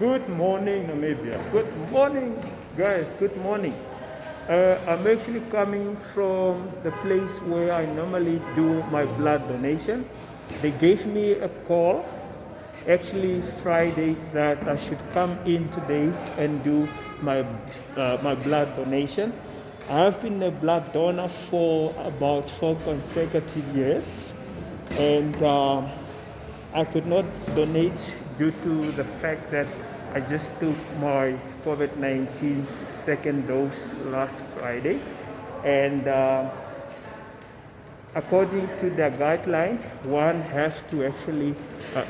Good morning, Namibia. Good morning, guys. Good morning. I'm actually coming from the place where I normally do my blood donation. They gave me a call, actually Friday, that I should come in today and do my blood donation. I have been a blood donor for about 4 consecutive years, and I could not donate due to the fact that I just took my COVID-19 second dose last Friday. And according to their guideline, one has to actually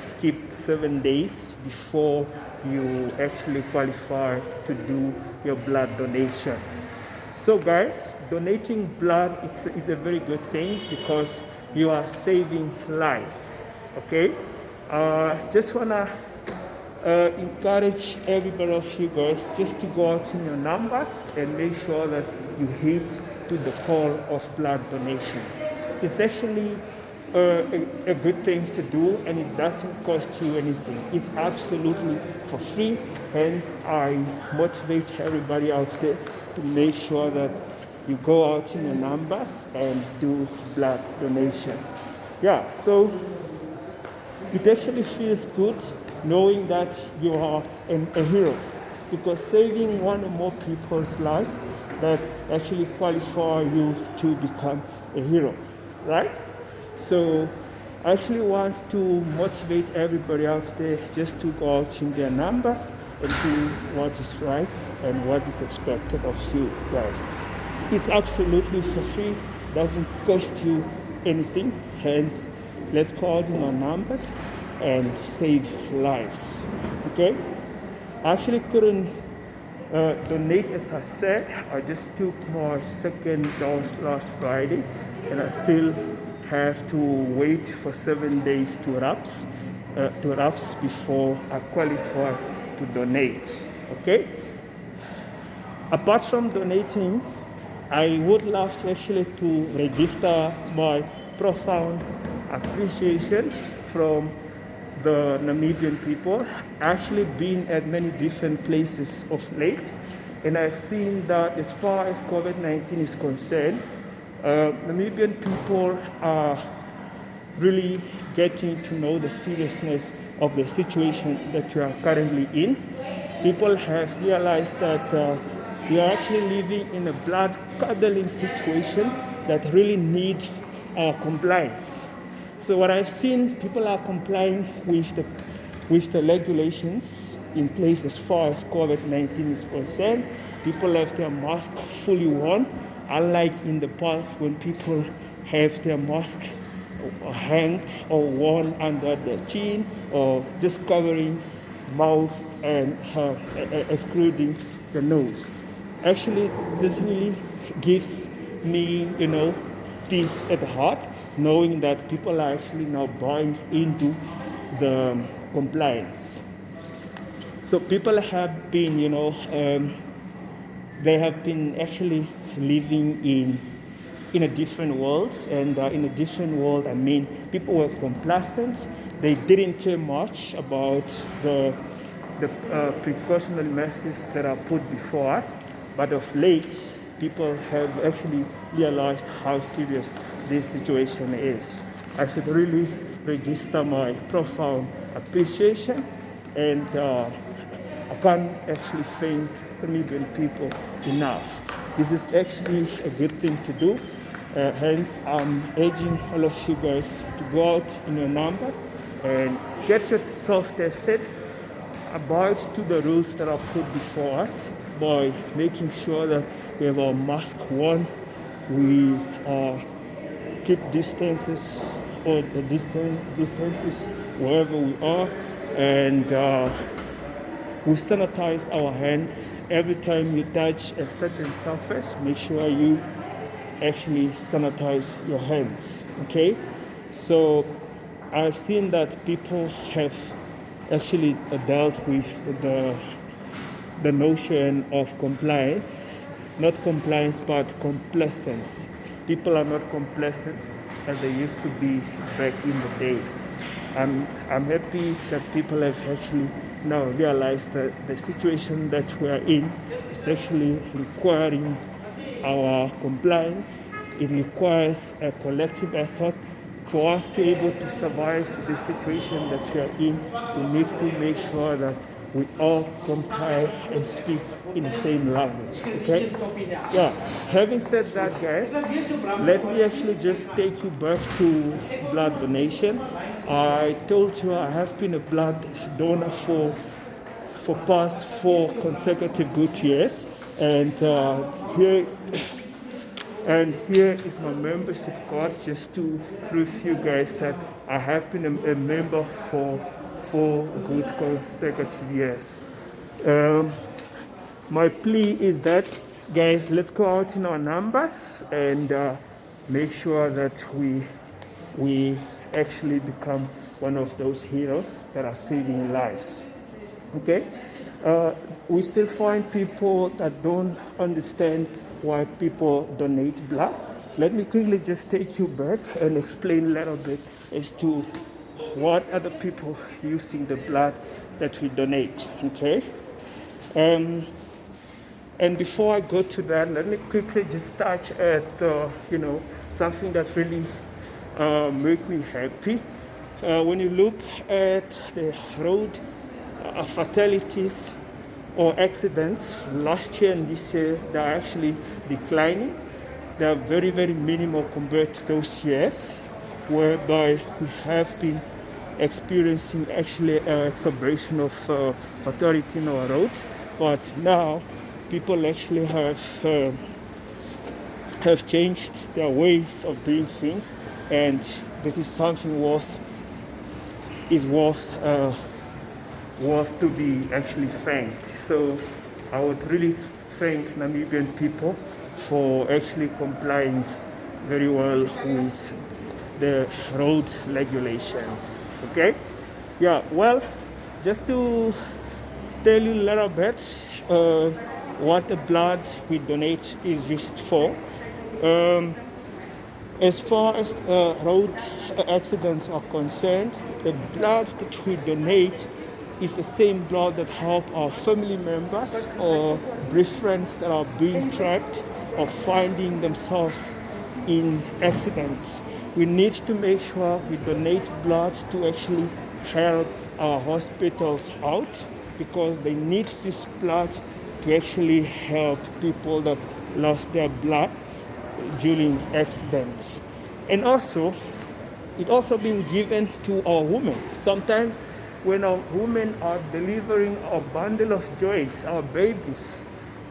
skip 7 days before you actually qualify to do your blood donation. So guys, donating blood it's a very good thing because you are saving lives. Okay, just wanna encourage everybody of you guys just to go out in your numbers and make sure that you hit to the call of blood donation. It's actually a good thing to do, and it doesn't cost you anything. It's absolutely for free. Hence, I motivate everybody out there to make sure that you go out in your numbers and do blood donation. Yeah, so it actually feels good knowing that you are a hero, because saving one or more people's lives that actually qualify you to become a hero, right? So I actually want to motivate everybody out there just to go out in their numbers and do what is right and what is expected of you guys. It's absolutely for free, doesn't cost you anything. Hence, let's go out in our numbers and save lives. Okay? I actually couldn't donate, as I said. I just took my second dose last Friday, and I still have to wait for 7 days to lapse before I qualify to donate. Okay? Apart from donating, I would love to actually to register my profound appreciation from the Namibian people. Actually been at many different places of late, and I've seen that as far as COVID-19 is concerned, Namibian people are really getting to know the seriousness of the situation that we are currently in. People have realized that we are actually living in a blood curdling situation that really need our compliance. So what I've seen, people are complying with the regulations in place as far as COVID-19 is concerned. People have their mask fully worn, unlike in the past when people have their mask hanged or worn under their chin or just covering mouth and excluding the nose. Actually, this really gives me, peace at the heart, knowing that people are actually now buying into the compliance. So people have been, they have been actually living in a different world, and in a different world, I mean, people were complacent. They didn't care much about the precautionary measures that are put before us. But of late, people have actually realized how serious this situation is. I should really register my profound appreciation, and I can't actually thank Namibian people enough. This is actually a good thing to do. Hence, I'm urging all of you guys to go out in your numbers and get yourself tested, abide to the rules that are put before us by making sure that we have our mask worn, we keep distances or the distances wherever we are, and we sanitize our hands every time you touch a certain surface. Make sure you actually sanitize your hands. Okay, so I've seen that people have actually dealt with the notion of compliance, not compliance but complacence. People are not complacent as they used to be back in the days. I'm happy that people have actually now realize that the situation that we are in is actually requiring our compliance. It requires a collective effort for us to be able to survive the situation that we are in. We need to make sure that we all comply and speak in the same language. Okay? Yeah. Having said that, guys, let me actually just take you back to blood donation. I told you I have been a blood donor for past 4 consecutive good years, and here is my membership card, just to prove you guys that I have been a member for 4 good consecutive years. My plea is that, guys, let's go out in our numbers and make sure that we actually become one of those heroes that are saving lives. Okay? We still find people that don't understand why people donate blood. Let me quickly just take you back and explain a little bit as to what are the people using the blood that we donate. Okay? And before I go to that, let me quickly just touch at something that really make me happy. When you look at the road fatalities or accidents last year and this year, they're actually declining. They're very, very minimal compared to those years, whereby we have been experiencing actually an exacerbation of fatality in our roads. But now people actually have changed their ways of doing things, and this is something worth to be actually thanked. So I would really thank Namibian people for actually complying very well with the road regulations. Okay? Yeah, well, just to tell you a little bit what the blood we donate is used for. As far as road accidents are concerned, the blood that we donate is the same blood that help our family members or friends that are being trapped or finding themselves in accidents. We need to make sure we donate blood to actually help our hospitals out, because they need this blood to actually help people that lost their blood during accidents. And also, it also been given to our women. Sometimes when our women are delivering a bundle of joys, our babies,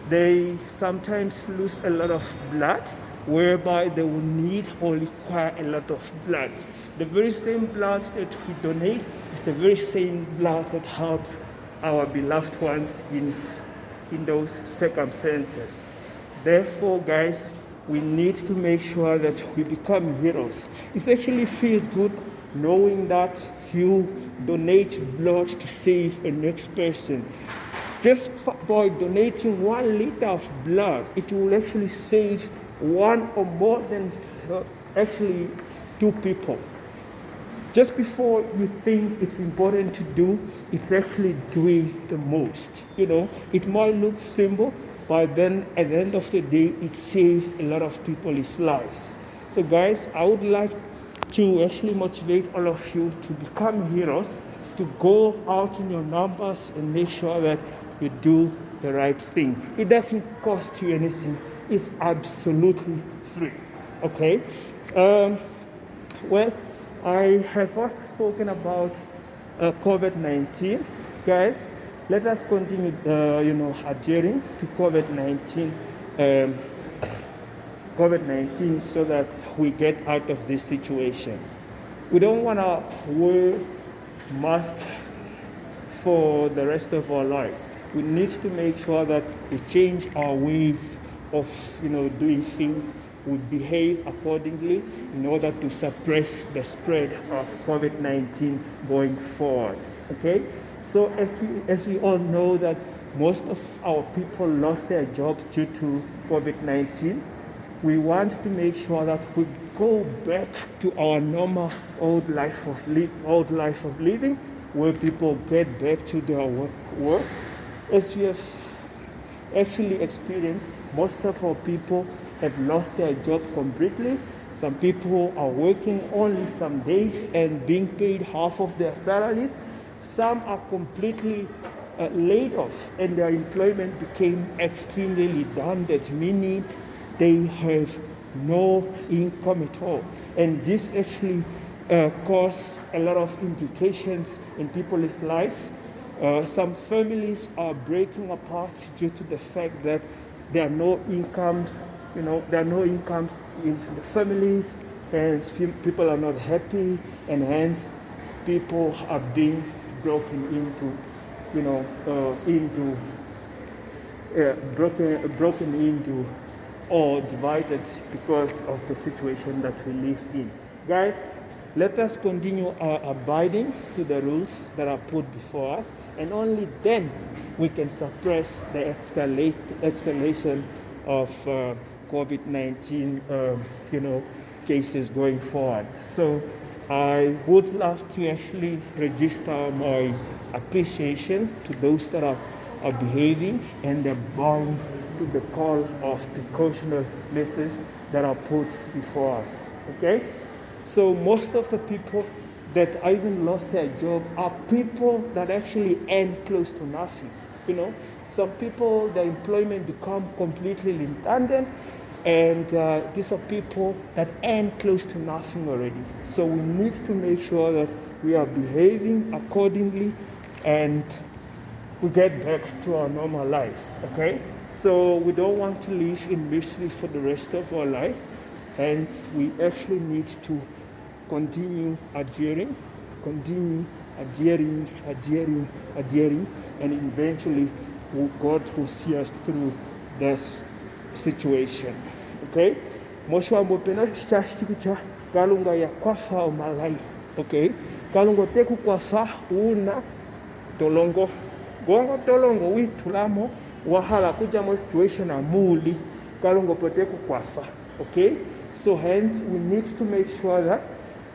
they sometimes lose a lot of blood, whereby they will need or require a lot of blood. The very same blood that we donate is the very same blood that helps our beloved ones in those circumstances. Therefore, guys, we need to make sure that we become heroes. It actually feels good knowing that you donate blood to save a next person. Just by donating 1 liter of blood, it will actually save one or more than actually 2 people. Just before you think it's important to do, it's actually doing the most. It might look simple, but then at the end of the day, it saves a lot of people's lives. So guys, I would like to actually motivate all of you to become heroes, to go out in your numbers and make sure that you do the right thing. It doesn't cost you anything. It's absolutely free. Okay? Well, I have also spoken about COVID-19. Guys, let us continue, adhering to COVID-19 so that we get out of this situation. We don't want to wear masks for the rest of our lives. We need to make sure that we change our ways of, doing things. We behave accordingly in order to suppress the spread of COVID-19 going forward. Okay? So as we all know that most of our people lost their jobs due to COVID-19, we want to make sure that we go back to our normal old life of living, where people get back to their work. As we have actually experienced, most of our people have lost their job completely. Some people are working only some days and being paid half of their salaries. Some are completely laid off and their employment became extremely redundant, meaning they have no income at all. And this actually caused a lot of implications in people's lives. Some families are breaking apart due to the fact that there are no incomes, there are no incomes in the families, hence people are not happy, and hence people are being broken into, broken into or divided because of the situation that we live in. Guys, let us continue abiding to the rules that are put before us, and only then we can suppress the escalation of COVID-19, cases going forward. So I would love to actually register my appreciation to those that are behaving and are bowing to the call of precautionary measures that are put before us. Okay? So most of the people that even lost their job are people that actually earn close to nothing. Some people, their employment become completely redundant, and these are people that earn close to nothing already. So we need to make sure that we are behaving accordingly and we get back to our normal lives, okay? So we don't want to live in misery for the rest of our lives, and we actually need to continue adhering, and eventually God will see us through this situation, okay? Moshwambo pena chashtikicha kalunga ya kwafa o malai, okay? Kalungo teku kwafa una tolongo gongo tolongo witulamo wahala kuja mo situation amuli kalungo poteku kwafa, okay? So hence we need to make sure that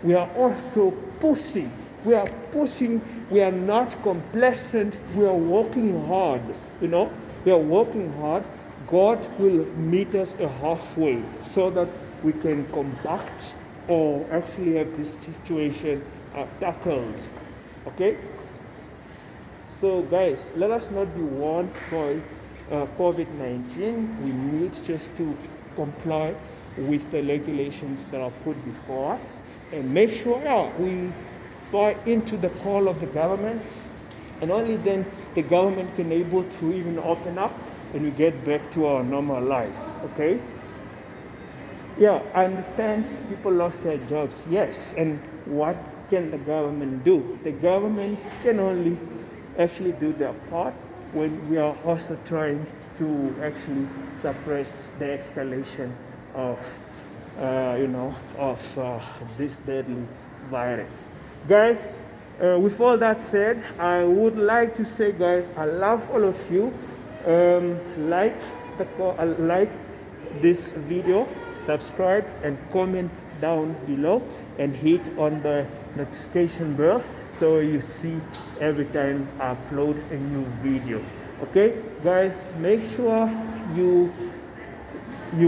we are also pushing. We are not complacent, we are working hard, we are working hard. God will meet us halfway so that we can combat or actually have this situation tackled, okay? So guys, let us not be warned by COVID-19. We need just to comply with the regulations that are put before us and make sure we buy into the call of the government, and only then the government can able to even open up and we get back to our normal lives, okay? Yeah, I understand people lost their jobs, yes, and what can the government do? The government can only actually do their part when we are also trying to actually suppress the escalation of this deadly virus. Guys, with all that said, I would like to say, guys, I love all of you. Like this video, subscribe and comment down below, and hit on the notification bell so you see every time I upload a new video. Okay, guys, make sure you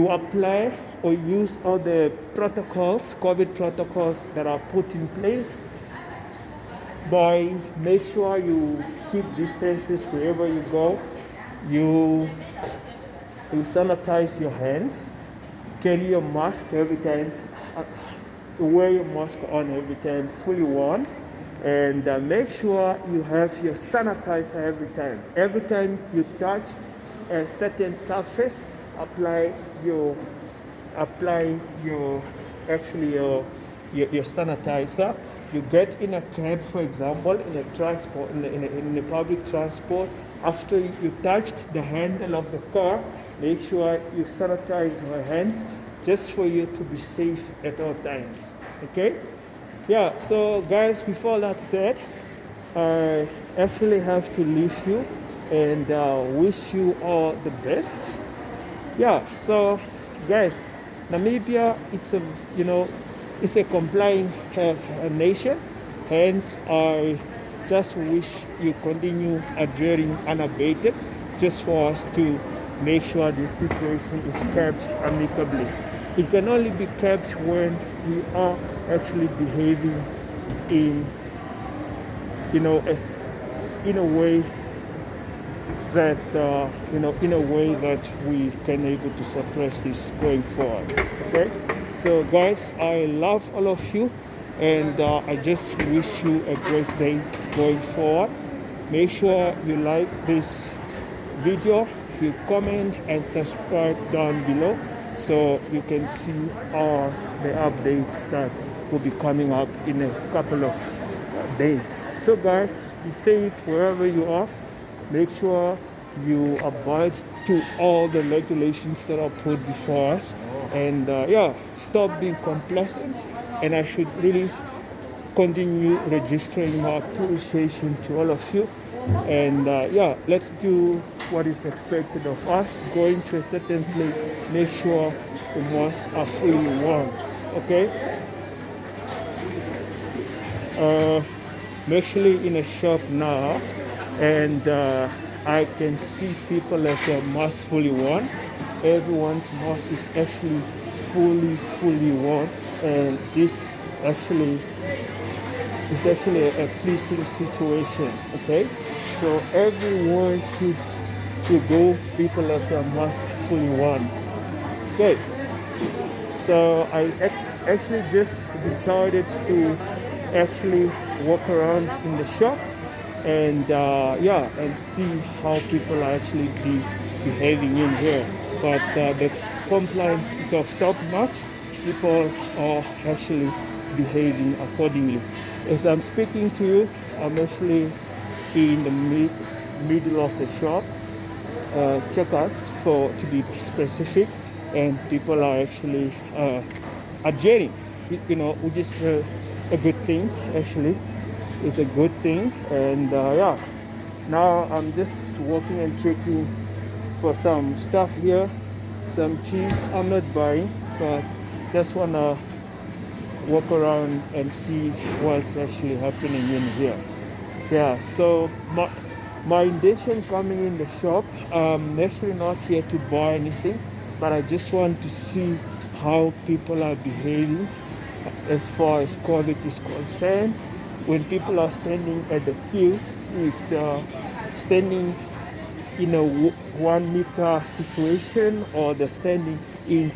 apply or use all the protocols, COVID protocols that are put in place. By make sure you keep distances wherever you go. You sanitize your hands, carry your mask every time, wear your mask on every time, fully worn, and make sure you have your sanitizer every time. Every time you touch a certain surface, apply your sanitizer. You get in a cab, for example, in a public transport. After you touched the handle of the car, make sure you sanitize your hands, just for you to be safe at all times. Okay? Yeah. So, guys, with all that said, I actually have to leave you and wish you all the best. Yeah. So, guys, Namibia, it's a complying nation. Hence, I just wish you continue adhering unabated, just for us to make sure the situation is kept amicably. It can only be kept when we are actually behaving in, in a way that in a way that we can able to suppress this going forward. Okay, so guys, I love all of you, and I just wish you a great day going forward. Make sure you like this video, you comment and subscribe down below, so you can see all the updates that will be coming up in a couple of days. So guys, be safe wherever you are. Make sure you abide to all the regulations that are put before us, and stop being complacent. And I should really continue registering my appreciation to all of you. And let's do what is expected of us. Going to a certain place, make sure the mosques are fully warmed. Okay. I'm actually in a shop now, and I can see people at their mosque fully worn. Everyone's mosque is actually fully worn, and this actually is actually a pleasing situation. Okay, so everyone to go, people at their mosque fully worn. Okay, so I actually just decided to actually walk around in the shop and and see how people are actually behaving in here. But the compliance is of top notch. People are actually behaving accordingly. As I'm speaking to you, I'm actually in the middle of the shop, checkers to be specific, and people are actually adhering, which is a good thing. Actually, it's a good thing. And now I'm just walking and checking for some stuff here, some cheese. I'm not buying, but just wanna walk around and see what's actually happening in here. Yeah, so my intention coming in the shop, actually not here to buy anything, but I just want to see how people are behaving as far as COVID is concerned. When people are standing at the queues, if they're standing in a 1 meter situation, or they're standing in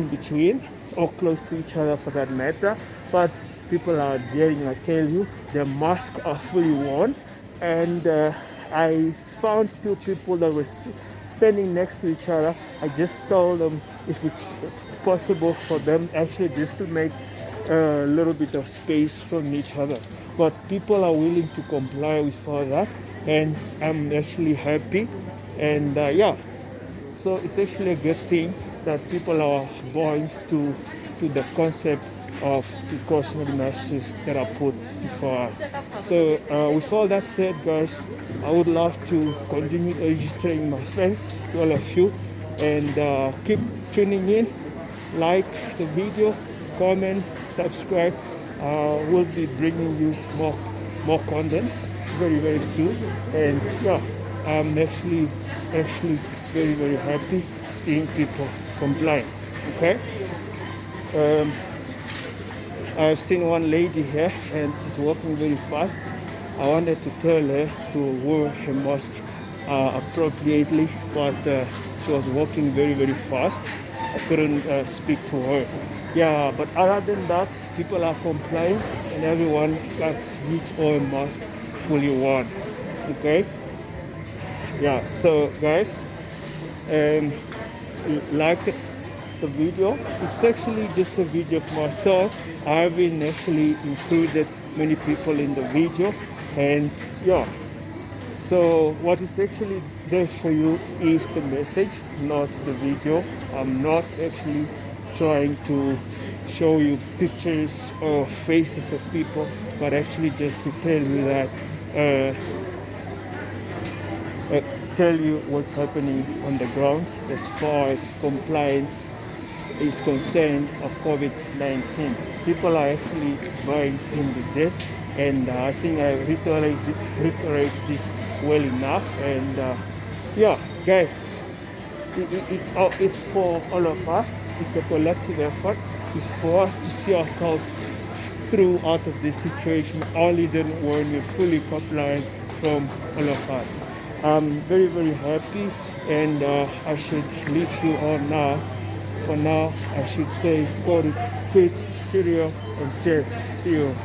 between or close to each other for that matter, but people are adhering. I tell you, their masks are fully worn, and I found 2 people that were standing next to each other. I just told them if it's possible for them actually just to make a little bit of space from each other, but people are willing to comply with all that, and I'm actually happy. And so it's actually a good thing that people are buying to the concept of precautionary measures that are put before us. So with all that said, guys, I would love to continue registering my thanks to all of you, and keep tuning in, like the video, comment, subscribe. We'll be bringing you more contents very soon. And I'm actually very happy seeing people complying. Okay. I've seen one lady here, and she's walking very fast. I wanted to tell her to wear her mask appropriately, but she was walking very fast. I couldn't speak to her. Yeah, but other than that, people are complying, and everyone got his own mask fully worn. Okay. Yeah. So guys, like the video. It's actually just a video of myself. I haven't actually included many people in the video, and so what is actually there for you is the message, not the video. I'm not actually trying to show you pictures or faces of people, but actually just to tell you that tell you what's happening on the ground as far as compliance is concerned of COVID-19. People are actually buying in with this, And I think I reiterate this well enough. And yeah, guys, it's for all of us. It's a collective effort. It's for us to see ourselves through out of this situation, only then when we're fully compliant from all of us. I'm very, very happy, and I should leave you on now. For now, I should say, call it quit, cheerio, and cheers. See you.